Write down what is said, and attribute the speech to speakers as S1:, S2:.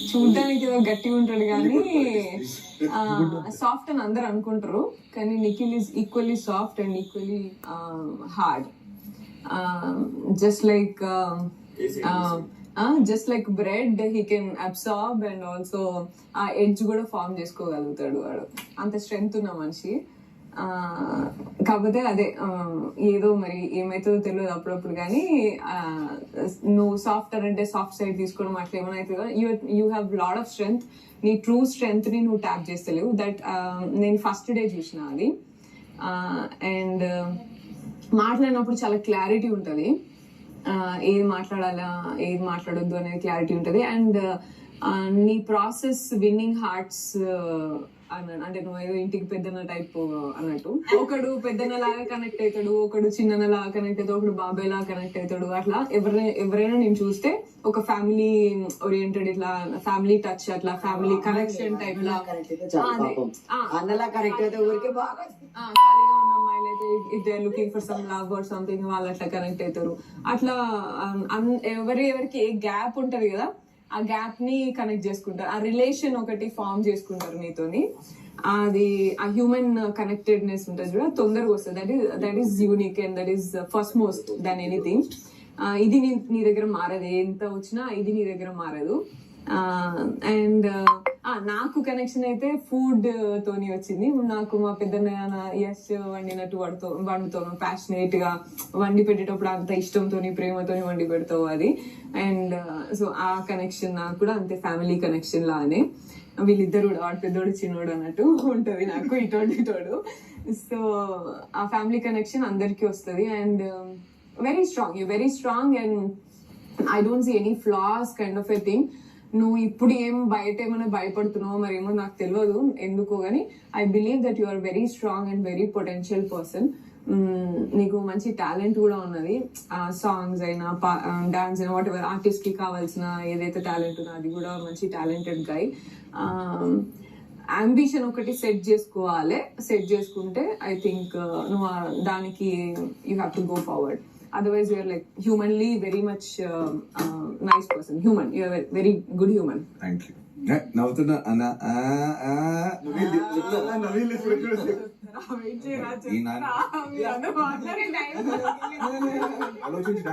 S1: చూడడానికి ఏదో గట్టిగా ఉంటాడు కానీ సాఫ్ట్ అని అందరు అనుకుంటారు, కానీ Nikhil is equally soft and equally hard. Just like bread he can absorb and also ఆ ఎడ్జ్ కూడా ఫామ్ చేసుకోగలుగుతాడు. వాడు అంత స్ట్రెంగ్త్ ఉన్న మనిషి. కాకపోతే అదే ఏదో మరి ఏమైతుందో తెలియదు అప్పుడప్పుడు, కానీ నువ్వు సాఫ్ట్వేర్ అంటే సాఫ్ట్ సైడ్ తీసుకోవడం అట్లా ఏమైనా అవుతుందో. You have lot of strength. నీ ట్రూ స్ట్రెంగ్త్ ని నువ్వు ట్యాప్ చేస్తలేవు. దట్ నేను ఫస్ట్ డే చూసిన అది. అండ్ మాట్లాడినప్పుడు చాలా క్లారిటీ ఉంటుంది, ఏది మాట్లాడాలా ఏది మాట్లాడొద్దు అనేది క్లారిటీ ఉంటుంది. అండ్ నీ ప్రాసెస్ విన్నింగ్ హార్ట్స్ అంటే నువ్వు ఏదో ఇంటికి పెద్దన్న టైప్ అన్నట్టు. ఒకడు పెద్దన్న లాగా కనెక్ట్ అవుతాడు, ఒకడు చిన్న లాగా కనెక్ట్ అవుతాడు, ఒకడు బాబాయ్ లాగా కనెక్ట్ అవుతాడు. అట్లా ఎవరైనా నేను చూస్తే ఒక ఫ్యామిలీ ఓరియంటెడ్, ఇట్లా ఫ్యామిలీ టచ్, అట్లా ఫ్యామిలీ కనెక్షన్ టైప్ లా ఖాళీగా ఉన్న అమ్మాయిలు అయితే if they are looking for some love or something వాళ్ళు అట్లా కనెక్ట్ అవుతారు. అట్లా ఎవరికి ఏ గ్యాప్ ఉంటది కదా, ఆ గ్యాప్ ని కనెక్ట్ చేసుకుంటారు. ఆ రిలేషన్ ఒకటి ఫామ్ చేసుకుంటారు నీతోని. అది ఆ హ్యూమన్ కనెక్టెడ్నెస్ ఉంటుంది చూడ, తొందరగా వస్తుంది. That is unique and that is first most than anything. ఇది నీ దగ్గర మారదు, ఎంత వచ్చినా ఇది నీ దగ్గర మారదు. అండ్ నాకు కనెక్షన్ అయితే ఫుడ్ తోని వచ్చింది. నాకు మా పెద్దన్న యశ్ వండినట్టు వండుతాను, ప్యాషనేట్ గా వండి పెట్టేటప్పుడు అంత ఇష్టంతోని ప్రేమతోని వండి పెడతావు అది. అండ్ సో ఆ కనెక్షన్ నాకు కూడా అంతే, ఫ్యామిలీ కనెక్షన్ లానే. వీళ్ళిద్దరు కూడా వాడు పెద్దోడు చిన్నోడు అన్నట్టు ఉంటది నాకు, ఇటోడు. సో ఆ ఫ్యామిలీ కనెక్షన్ అందరికీ వస్తుంది. And very strong and I don't see any flaws kind of a thing. నువ్వు ఇప్పుడు బయట ఏమైనా భయపడుతున్నావు మరేమో నాకు తెలియదు ఎందుకో, కానీ I believe that you are very strong and very potential person. నీకు మంచి టాలెంట్ కూడా ఉన్నది. సాంగ్స్ అయినా డాన్స్ అయినా వాట్ ఎవర్ ఆర్టిస్ట్ కి కావాల్సిన ఏదైతే టాలెంట్ ఉందో అది కూడా మంచి టాలెంటెడ్ గై. అంబిషన్ ఒకటి సెట్ చేసుకోవాలి. సెట్ చేసుకుంటే ఐ థింక్ నువ్వు దానికి you have to go forward. Otherwise, you are like humanly very much nice person. Human, you are a very good human.
S2: Thank you. నవ్వుతున్నా అన్న ఆలోచించి